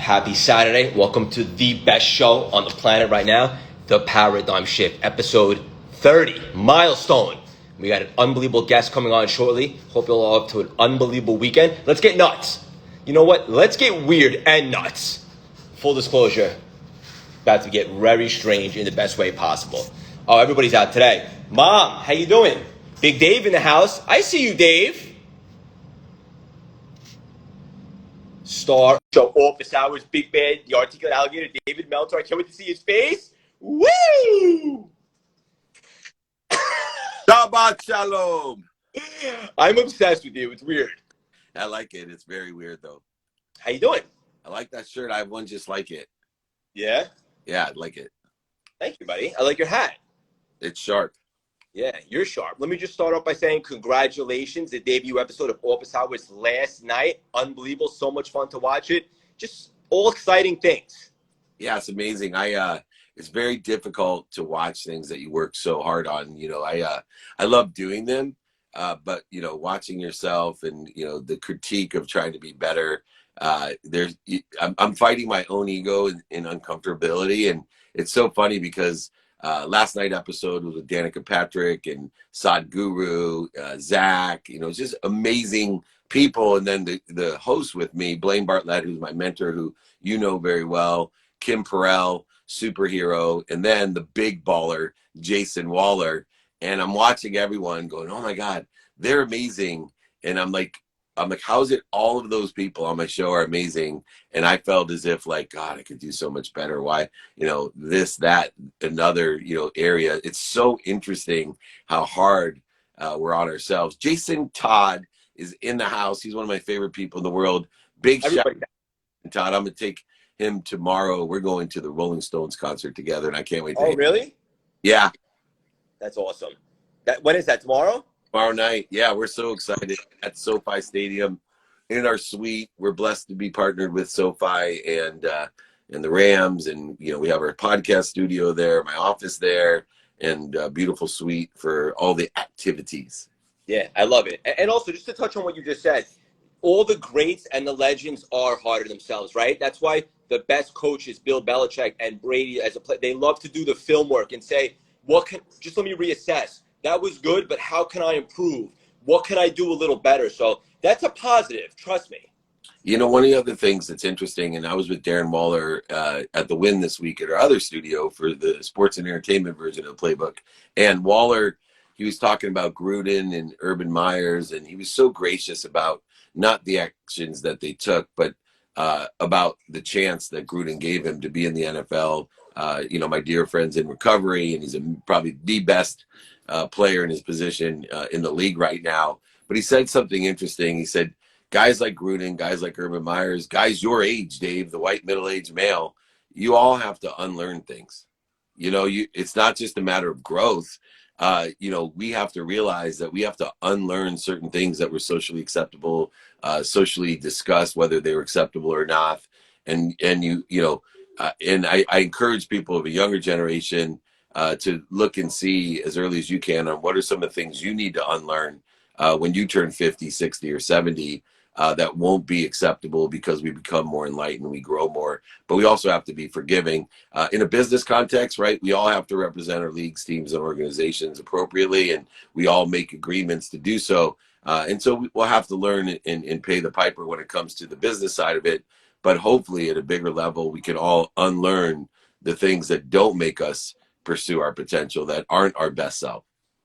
Happy Saturday. Welcome to the best show on the planet right now, The Paradigm Shift, episode 30, Milestone. We got an unbelievable guest coming on shortly. Hope you're all up to an unbelievable weekend. Let's get nuts. You know what? Let's get weird and nuts. Full disclosure, about to get very strange in the best way possible. Oh, everybody's out today. Mom, how you doing? Big Dave in the house. I see you, Dave. Star show office hours, big bad, the articulate alligator, David Meltzer. I can't wait to see his face. Woo! Shabbat shalom. I'm obsessed with you. It's weird. I like it. It's very weird though. How you doing? I like that shirt. I have one just like it. Yeah? Yeah, I like it. Thank you, buddy. I like your hat. It's sharp. Yeah, you're sharp. Let me just start off by saying congratulations. The debut episode of Office Hours last night. Unbelievable. So much fun to watch it. Just all exciting things. Yeah, it's amazing. It's very difficult to watch things that you work so hard on. You know, I love doing them, but you know, watching yourself and you know the critique of trying to be better. I'm fighting my own ego and uncomfortability, and it's so funny because last night episode was with Danica Patrick and Sadhguru, Zach. You know, it's just amazing people, and then the host with me, Blaine Bartlett, who's my mentor, who you know very well, Kim Perrell, superhero, and then the big baller, Jason Waller. And I'm watching everyone going, oh my God, they're amazing. And I'm like, how is it all of those people on my show are amazing? And I felt as if like, God, I could do so much better. Why, you know, this, that, another, you know, area. It's so interesting how hard we're on ourselves. Jason Todd is in the house. He's one of my favorite people in the world. Big shout out to Todd. I'm going to take him tomorrow. We're going to the Rolling Stones concert together, and I can't wait to Oh, really? Yeah. That's awesome. When is that, tomorrow? Tomorrow night. Yeah, we're so excited at SoFi Stadium in our suite. We're blessed to be partnered with SoFi and the Rams, and you know we have our podcast studio there, my office there, and a beautiful suite for all the activities. Yeah, I love it. And also, just to touch on what you just said, all the greats and the legends are harder themselves, right? That's why the best coaches, Bill Belichick and Brady, as a player, they love to do the film work and say, just let me reassess. That was good, but how can I improve? What can I do a little better? So that's a positive. Trust me. You know, one of the other things that's interesting, and I was with Darren Waller at the Win this week at our other studio for the sports and entertainment version of the playbook. And Waller, he was talking about Gruden and Urban Meyers, and he was so gracious about not the actions that they took, but about the chance that Gruden gave him to be in the NFL. You know, my dear friend's in recovery, and he's probably the best player in his position in the league right now. But he said something interesting. He said, guys like Gruden, guys like Urban Meyers, guys your age, Dave, the white middle-aged male, you all have to unlearn things. You know, it's not just a matter of growth. You know, we have to realize that we have to unlearn certain things that were socially acceptable, socially discussed, whether they were acceptable or not. And you know, and I encourage people of a younger generation to look and see as early as you can on what are some of the things you need to unlearn when you turn 50, 60, or 70 that won't be acceptable because we become more enlightened, we grow more. But we also have to be forgiving. In a business context, right, we all have to represent our leagues, teams, and organizations appropriately, and we all make agreements to do so. And so we'll have to learn and pay the piper when it comes to the business side of it. But hopefully at a bigger level, we can all unlearn the things that don't make us pursue our potential, that aren't our best self.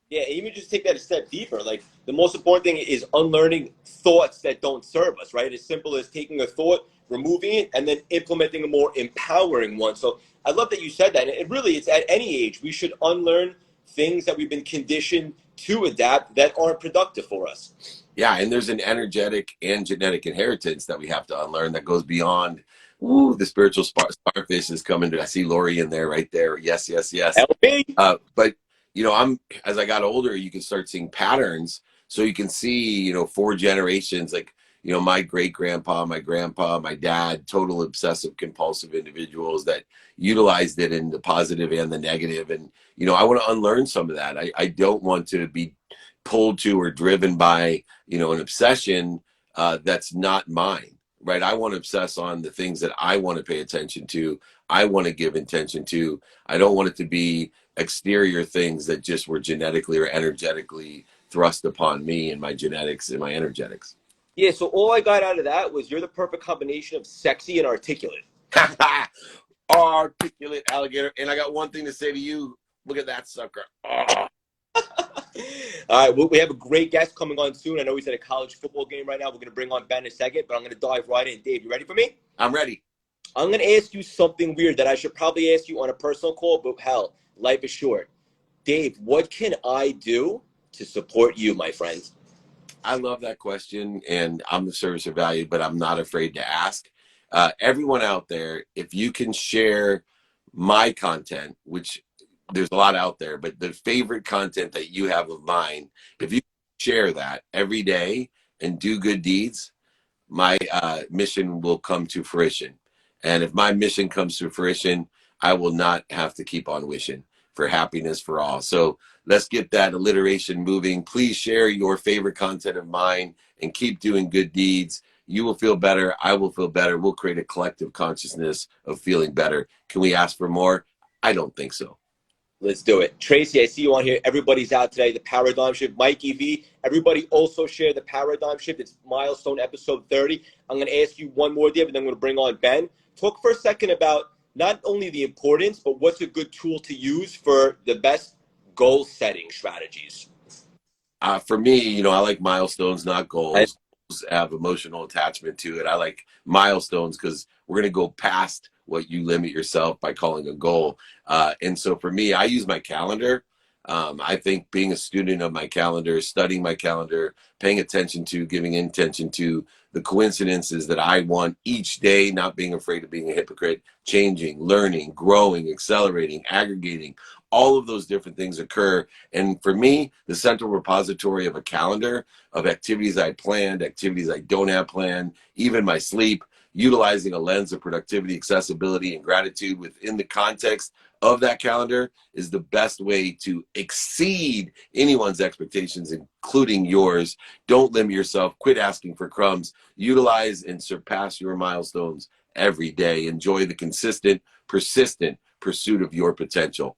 Yeah, even just take that a step deeper. Like, the most important thing is unlearning thoughts that don't serve us, right? As simple as taking a thought, removing it, and then implementing a more empowering one. So I love that you said that. And it's at any age, we should unlearn things that we've been conditioned to adapt that aren't productive for us. Yeah, and there's an energetic and genetic inheritance that we have to unlearn that goes beyond, ooh, the spiritual starfish is coming to, I see Lori in there, right there. Yes, yes, yes. Help me. But you know, as I got older, you can start seeing patterns. So you can see, you know, 4 generations, like, you know, my great grandpa, my grandpa, my dad, total obsessive compulsive individuals that utilized it in the positive and the negative. And, you know, I want to unlearn some of that. I don't want to be pulled to or driven by, you know, an obsession that's not mine. right? I want to obsess on the things that I want to pay attention to. I want to give attention to. I don't want it to be exterior things that just were genetically or energetically thrust upon me and my genetics and my energetics. Yeah, so all I got out of that was you're the perfect combination of sexy and articulate. Articulate alligator. And I got one thing to say to you. Look at that sucker. Oh. All right, we have a great guest coming on soon. I know he's at a college football game right now. We're going to bring on Ben in a second, but I'm going to dive right in. Dave, you ready for me? I'm ready. I'm going to ask you something weird that I should probably ask you on a personal call, but hell, life is short. Dave, what can I do to support you, my friend? I love that question, and I'm the service of value, but I'm not afraid to ask. Everyone out there, if you can share my content, which there's a lot out there, but the favorite content that you have of mine, if you share that every day and do good deeds, my mission will come to fruition. And if my mission comes to fruition, I will not have to keep on wishing for happiness for all. So let's get that alliteration moving. Please share your favorite content of mine and keep doing good deeds. You will feel better. I will feel better. We'll create a collective consciousness of feeling better. Can we ask for more? I don't think so. Let's do it. Tracy, I see you on here. Everybody's out today. The Paradigm Shift. Mikey V. Everybody also share the Paradigm Shift. It's Milestone episode 30. I'm going to ask you one more, Dave, and then I'm going to bring on Ben. Talk for a second about not only the importance, but what's a good tool to use for the best goal-setting strategies. For me, I like milestones, not goals. Goals have emotional attachment to it. I like milestones because we're going to go past what you limit yourself by calling a goal. And so for me, I use my calendar. I think being a student of my calendar, studying my calendar, paying attention to, giving intention to the coincidences that I want each day, not being afraid of being a hypocrite, changing, learning, growing, accelerating, aggregating, all of those different things occur. And for me, the central repository of a calendar of activities I planned, activities I don't have planned, even my sleep, utilizing a lens of productivity, accessibility, and gratitude within the context of that calendar is the best way to exceed anyone's expectations, including yours. Don't limit yourself. Quit asking for crumbs. Utilize and surpass your milestones every day. Enjoy the consistent, persistent pursuit of your potential.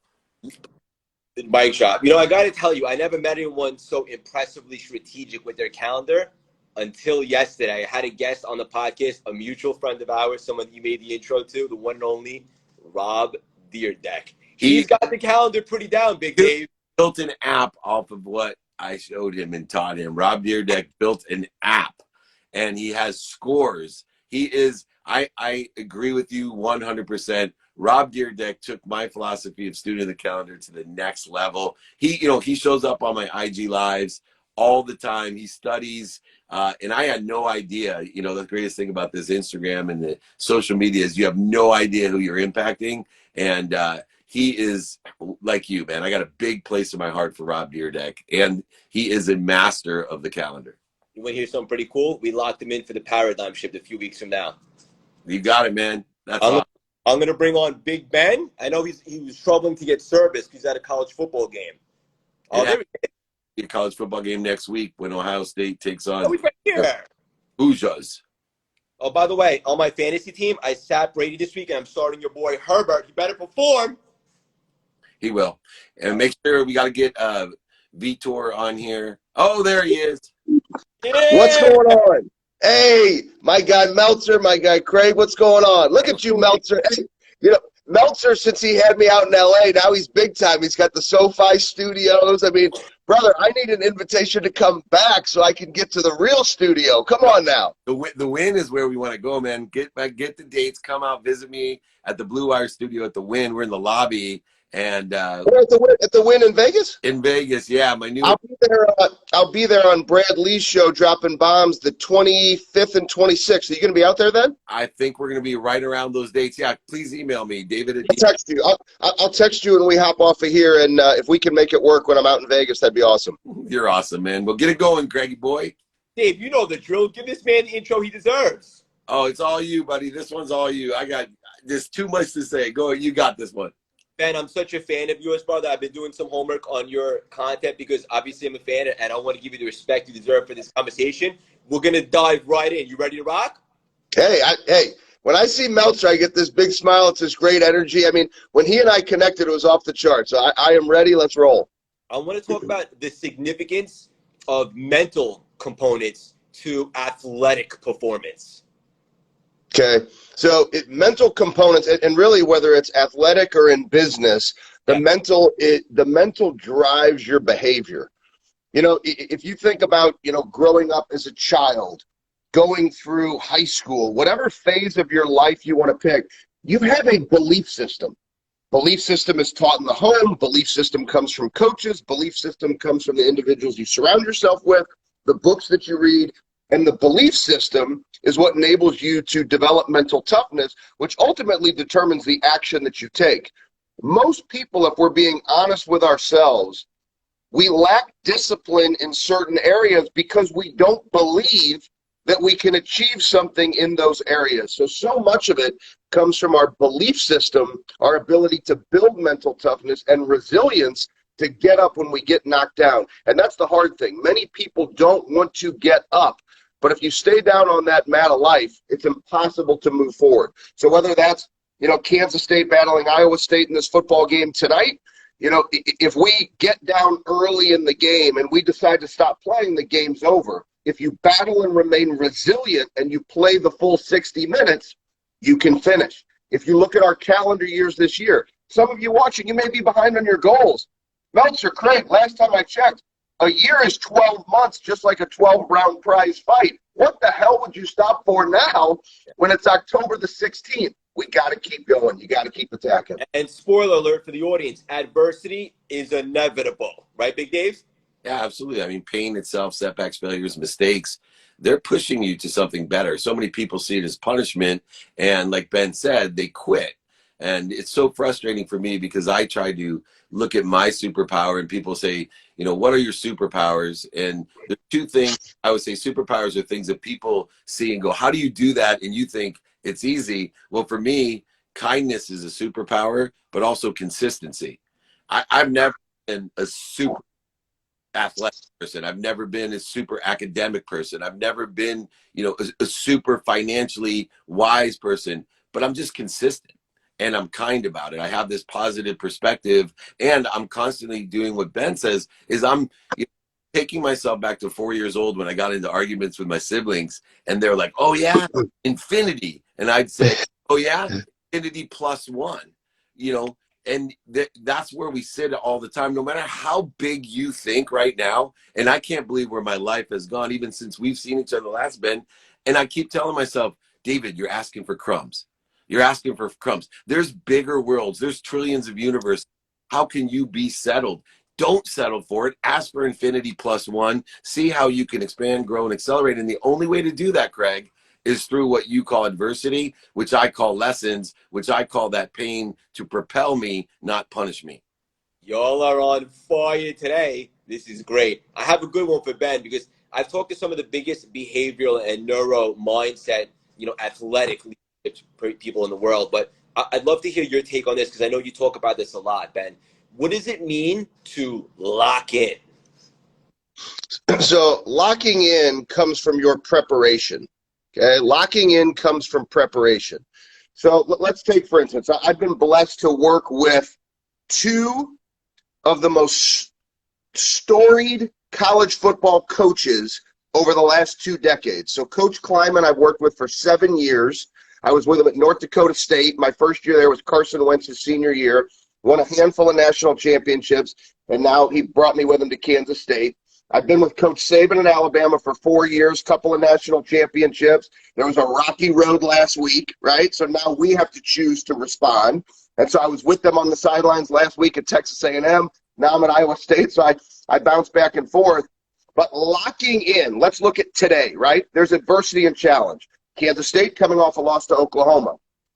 Mic drop. I got to tell you, I never met anyone so impressively strategic with their calendar until yesterday. I had a guest on the podcast, a mutual friend of ours, someone you made the intro to, the one and only Rob Deerdeck. He's got the calendar pretty down, Big Dave. Built an app off of what I showed him and taught him. Rob Deerdeck built an app, and he has scores. He is, I agree with you 100%. Rob Deerdeck took my philosophy of student of the calendar to the next level. He shows up on my IG lives all the time. He studies, and I had no idea. The greatest thing about this Instagram and the social media is you have no idea who you're impacting. And he is like you, man. I got a big place in my heart for Rob Deerdeck, and he is a master of the calendar. You want to hear something pretty cool? We locked him in for the Paradigm Shift a few weeks from now. You got it, man. That's awesome. I'm going to bring on Big Ben. I know he was struggling to get service because he's at a college football game. Oh, there we go. A college football game next week when Ohio State takes on he's right here. Jugz. Oh, by the way, on my fantasy team, I sat Brady this week, and I'm starting your boy Herbert. He better perform. He will. And make sure we got to get Vitor on here. Oh, there he is. Yeah. What's going on? Hey, my guy Meltzer, my guy Craig, what's going on? Look at you, Meltzer. Hey, Meltzer, since he had me out in L.A., now he's big time. He's got the SoFi studios. I mean, brother, I need an invitation to come back so I can get to the real studio. Come on now. The Win is where we want to go, man. Get the dates. Come out, visit me at the Blue Wire studio at the Win. We're in the lobby. And we're at the Win in Vegas? In Vegas, yeah. My new. I'll be there on Brad Lee's show dropping bombs the 25th and 26th. Are you going to be out there then? I think we're going to be right around those dates. Yeah, please email me, David. I'll text you. I'll text you when we hop off of here, and if we can make it work when I'm out in Vegas, that'd be awesome. You're awesome, man. Well, get it going, Greggy boy. Dave, you know the drill. Give this man the intro he deserves. Oh, it's all you, buddy. This one's all you. There's too much to say. Go, you got this one. Ben, I'm such a fan of yours, brother. I've been doing some homework on your content because obviously I'm a fan and I want to give you the respect you deserve for this conversation. We're going to dive right in. You ready to rock? Hey, when I see Meltzer, I get this big smile. It's this great energy. I mean, when he and I connected, it was off the charts. So I am ready. Let's roll. I want to talk about the significance of mental components to athletic performance. Okay. So mental components, and really whether it's athletic or in business, the Yeah. mental drives your behavior. You know, if you think about, growing up as a child, going through high school, whatever phase of your life you want to pick, you have a belief system. Belief system is taught in the home. Belief system comes from coaches. Belief system comes from the individuals you surround yourself with, the books that you read. And the belief system is what enables you to develop mental toughness, which ultimately determines the action that you take. Most people, if we're being honest with ourselves, we lack discipline in certain areas because we don't believe that we can achieve something in those areas. So much of it comes from our belief system, our ability to build mental toughness and resilience to get up when we get knocked down. And that's the hard thing. Many people don't want to get up. But if you stay down on that mat of life, it's impossible to move forward. So whether that's, Kansas State battling Iowa State in this football game tonight, if we get down early in the game and we decide to stop playing, the game's over. If you battle and remain resilient and you play the full 60 minutes, you can finish. If you look at our calendar years this year, some of you watching, you may be behind on your goals. Meltzer, Craig, last time I checked, a year is 12 months, just like a 12-round prize fight. What the hell would you stop for now when it's October the 16th? We got to keep going. You got to keep attacking. And spoiler alert for the audience, adversity is inevitable. Right, Big Dave? Yeah, absolutely. I mean, pain itself, setbacks, failures, mistakes, they're pushing you to something better. So many people see it as punishment. And like Ben said, they quit. And it's so frustrating for me because I try to look at my superpower and people say, what are your superpowers? And the two things I would say superpowers are things that people see and go, how do you do that? And you think it's easy. Well, for me, kindness is a superpower, but also consistency. I've never been a super athletic person. I've never been a super academic person. I've never been, a super financially wise person, but I'm just consistent and I'm kind about it. I have this positive perspective and I'm constantly doing what Ben says is I'm taking myself back to 4 years old when I got into arguments with my siblings and they're like, oh yeah, infinity. And I'd say, oh yeah, infinity plus one, and that's where we sit all the time, no matter how big you think right now. And I can't believe where my life has gone, even since we've seen each other last, Ben. And I keep telling myself, David, you're asking for crumbs. You're asking for crumbs. There's bigger worlds. There's trillions of universes. How can you be settled? Don't settle for it. Ask for infinity plus one. See how you can expand, grow, and accelerate. And the only way to do that, Craig, is through what you call adversity, which I call lessons, which I call that pain to propel me, not punish me. Y'all are on fire today. This is great. I have a good one for Ben because I've talked to some of the biggest behavioral and neuro mindset, athletic people in the world. But I'd love to hear your take on this because I know you talk about this a lot, Ben. What does it mean to lock in? So locking in comes from your preparation. Okay, locking in comes from preparation. So let's take, for instance, I've been blessed to work with two of the most storied college football coaches over the last 2 decades. So Coach Kleiman, I've worked with for 7 years. I was with him at North Dakota State. My first year there was Carson Wentz's senior year. Won a handful of national championships, and now he brought me with him to Kansas State. I've been with Coach Saban in Alabama for 4 years, couple of national championships. There was a rocky road last week, right? So now we have to choose to respond. And so I was with them on the sidelines last week at Texas A&M. Now I'm at Iowa State, so I bounce back and forth. But locking in, let's look at today, right? There's adversity and challenge. Kansas State coming off a loss to Oklahoma.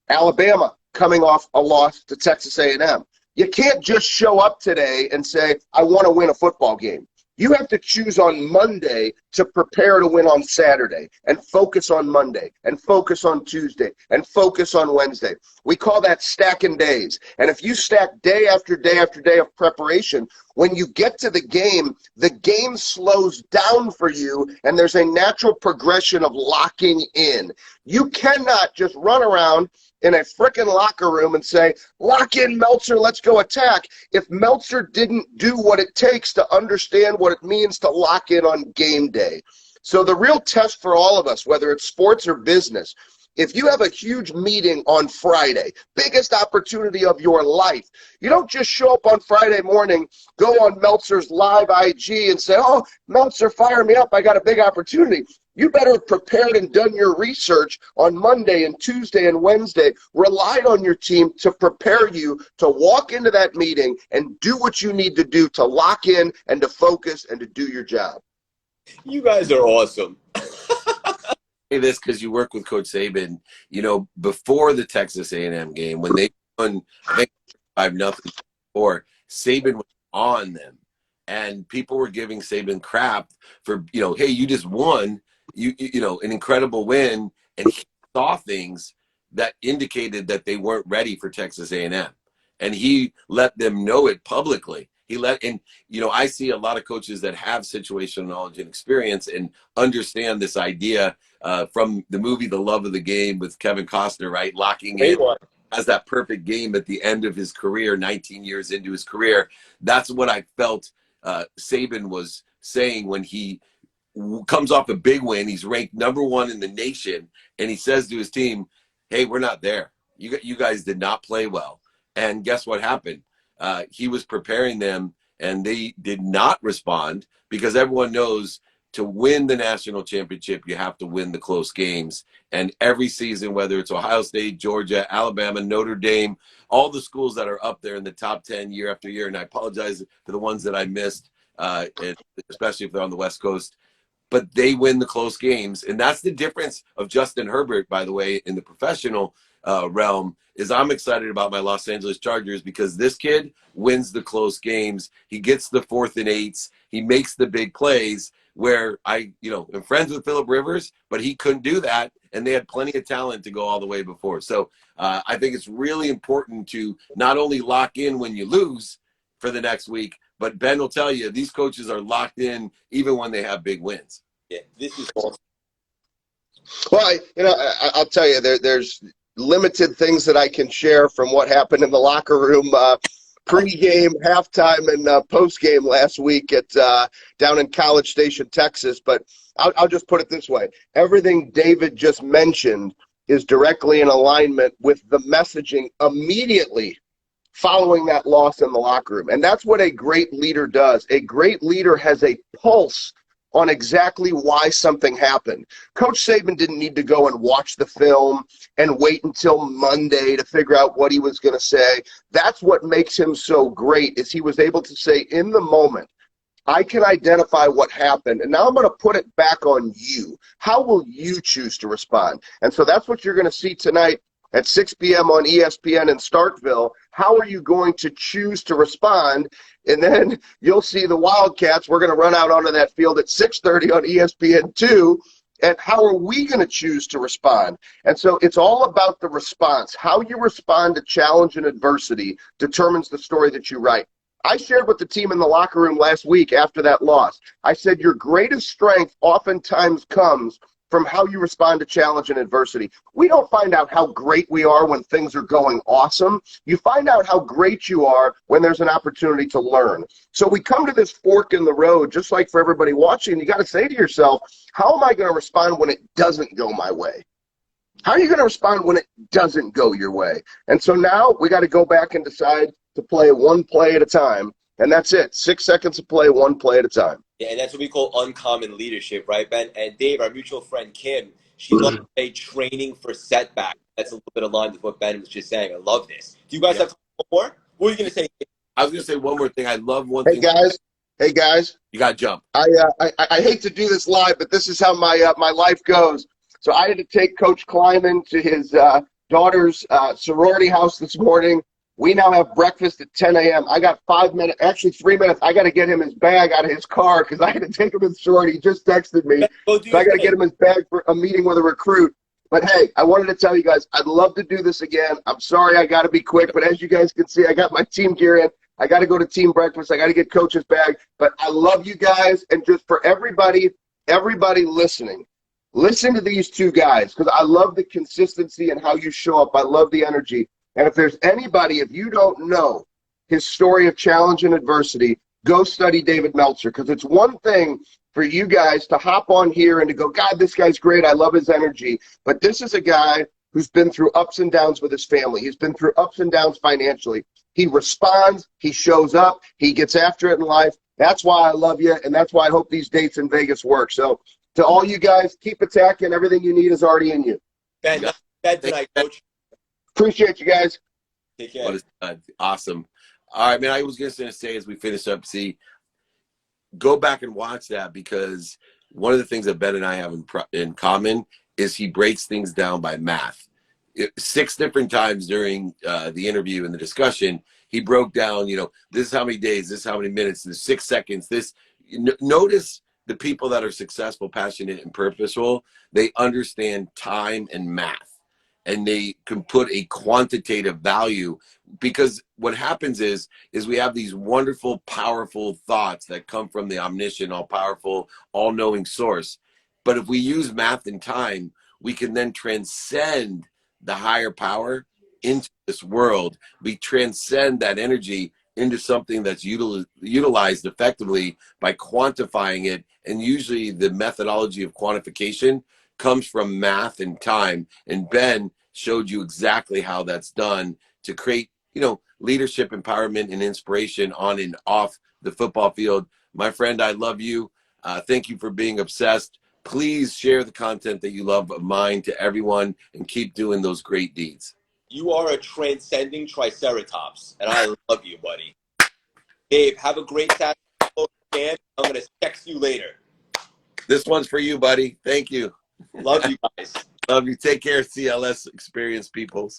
Alabama coming off a loss to Texas A&M. You can't just show up today and say, I want to win a football game. You have to choose on Monday to prepare to win on Saturday and focus on Monday and focus on Tuesday and focus on Wednesday. We call that stacking days. And if you stack day after day after day of preparation, When you get to the game slows down for you, and there's a natural progression of locking in. You cannot just run around in a frickin' locker room and say, lock in, Meltzer, let's go attack. If Meltzer didn't do what it takes to understand what it means to lock in on game day. So the real test for all of us, whether it's sports or business, if you have a huge meeting on Friday, biggest opportunity of your life, you don't just show up on Friday morning, go on Meltzer's live IG and say, oh, Meltzer, fire me up, I got a big opportunity. You better have prepared and done your research on Monday and Tuesday and Wednesday, relied on your team to prepare you to walk into that meeting and do what you need to do to lock in and to focus and to do your job. You guys are awesome. This because you work with Coach Saban, you know, before the Texas A&M game, when they won, I think 5-0, or Saban was on them, and people were giving Saban crap for, you know, hey, you just won, you know, an incredible win, and he saw things that indicated that they weren't ready for Texas A&M, and he let them know it publicly. And you know, I see a lot of coaches that have situational knowledge and experience and understand this idea from the movie The Love of the Game with Kevin Costner, right? Locking in, has that perfect game at the end of his career, 19 years into his career. That's what I felt Saban was saying when he comes off a big win. He's ranked #1 in the nation, and he says to his team, hey, we're not there. You guys did not play well. And guess what happened? He was preparing them, and they did not respond, because everyone knows to win the national championship, you have to win the close games. And every season, whether it's Ohio State, Georgia, Alabama, Notre Dame, all the schools that are up there in the top 10 year after year, and I apologize for the ones that I missed, especially if they're on the West Coast, but they win the close games. And that's the difference of Justin Herbert, by the way, in the professional realm, is I'm excited about my Los Angeles Chargers because this kid wins the close games. He gets the 4th and 8s. He makes the big plays, where I, you know, am friends with Phillip Rivers, but he couldn't do that. And they had plenty of talent to go all the way before. So I think it's really important to not only lock in when you lose for the next week, but Ben will tell you, these coaches are locked in even when they have big wins. Yeah, this is awesome. Well, I'll tell you, there's limited things that I can share from what happened in the locker room pre-game, halftime, and post-game last week at down in College Station, Texas. But I'll just put it this way. Everything David just mentioned is directly in alignment with the messaging immediately following that loss in the locker room. And that's what a great leader does. A great leader has a pulse on exactly why something happened. Coach Saban didn't need to go and watch the film and wait until Monday to figure out what he was going to say. That's what makes him so great, is he was able to say in the moment, I can identify what happened, and now I'm going to put it back on you. How will you choose to respond? And so that's what you're going to see tonight at 6 p.m. on ESPN in Starkville. How are you going to choose to respond? And then you'll see the Wildcats. We're going to run out onto that field at 6:30 on ESPN2. And how are we going to choose to respond? And so it's all about the response. How you respond to challenge and adversity determines the story that you write. I shared with the team in the locker room last week after that loss. I said your greatest strength oftentimes comes from how you respond to challenge and adversity. We don't find out how great we are when things are going awesome. You find out how great you are when there's an opportunity to learn. So we come to this fork in the road, just like for everybody watching, you got to say to yourself, how am I going to respond when it doesn't go my way? How are you going to respond when it doesn't go your way? And so now we got to go back and decide to play one play at a time. And that's it. 6 seconds of play, one play at a time. Yeah, and that's what we call uncommon leadership, right, Ben? And Dave, our mutual friend Kim, she's on to say training for setbacks. That's a little bit aligned with what Ben was just saying. I love this. Do you guys have more? What were you going to say? I was going to say one more thing. I love one Hey, thing. guys. Hey, guys. You got to jump. I hate to do this live, but this is how my life goes. So I had to take Coach Kleiman to his daughter's sorority house this morning. We now have breakfast at 10 a.m. I got 5 minutes, actually 3 minutes. I got to get him his bag out of his car because I had to take him to the sorority. He just texted me. So I got to get him his bag for a meeting with a recruit. But, hey, I wanted to tell you guys, I'd love to do this again. I'm sorry I got to be quick, but as you guys can see, I got my team gear in. I got to go to team breakfast. I got to get coach's bag. But I love you guys. And just for everybody listening, listen to these two guys because I love the consistency and how you show up. I love the energy. And if there's anybody, if you don't know his story of challenge and adversity, go study David Meltzer because it's one thing for you guys to hop on here and to go, God, this guy's great. I love his energy. But this is a guy who's been through ups and downs with his family. He's been through ups and downs financially. He responds. He shows up. He gets after it in life. That's why I love you, and that's why I hope these dates in Vegas work. So to all you guys, keep attacking. Everything you need is already in you. Ben, bed tonight, Coach. Appreciate you guys. Take care. What is awesome. All right, man, I was just going to say as we finish up, go back and watch that because one of the things that Ben and I have in common is he breaks things down by math. 6 different times during the interview and the discussion, he broke down, this is how many days, this is how many minutes, this 6 seconds, this. Notice the people that are successful, passionate, and purposeful, they understand time and math, and they can put a quantitative value because what happens is we have these wonderful, powerful thoughts that come from the omniscient, all-powerful, all-knowing source. But if we use math and time, we can then transcend the higher power into this world. We transcend that energy into something that's utilized effectively by quantifying it. And usually the methodology of quantification comes from math and time. And Ben showed you exactly how that's done to create, leadership, empowerment, and inspiration on and off the football field. My friend, I love you. Thank you for being obsessed. Please share the content that you love of mine to everyone and keep doing those great deeds. You are a transcending triceratops, and I love you, buddy. Dave, have a great Saturday. I'm going to text you later. This one's for you, buddy. Thank you. Love you guys. Love you. Take care, CLS experience peoples.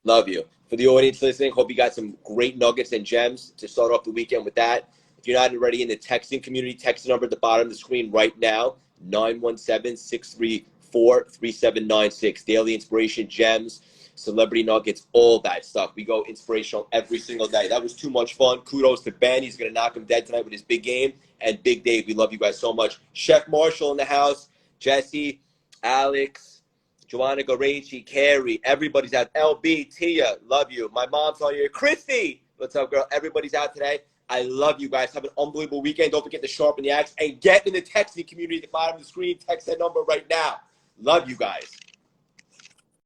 Love you. For the audience listening, hope you got some great nuggets and gems to start off the weekend with that. If you're not already in the texting community, text the number at the bottom of the screen right now, 917-634-3796. Daily inspiration, gems, celebrity nuggets, all that stuff. We go inspirational every single day. That was too much fun. Kudos to Ben. He's going to knock him dead tonight with his big game. And Big Dave, we love you guys so much. Chef Marshall in the house, Jesse, Alex, Joanna Gorechi, Carrie, everybody's out. LB, Tia, love you. My mom's on here. Christy, what's up, girl? Everybody's out today. I love you guys. Have an unbelievable weekend. Don't forget to sharpen the axe and get in the texting community at the bottom of the screen. Text that number right now. Love you guys.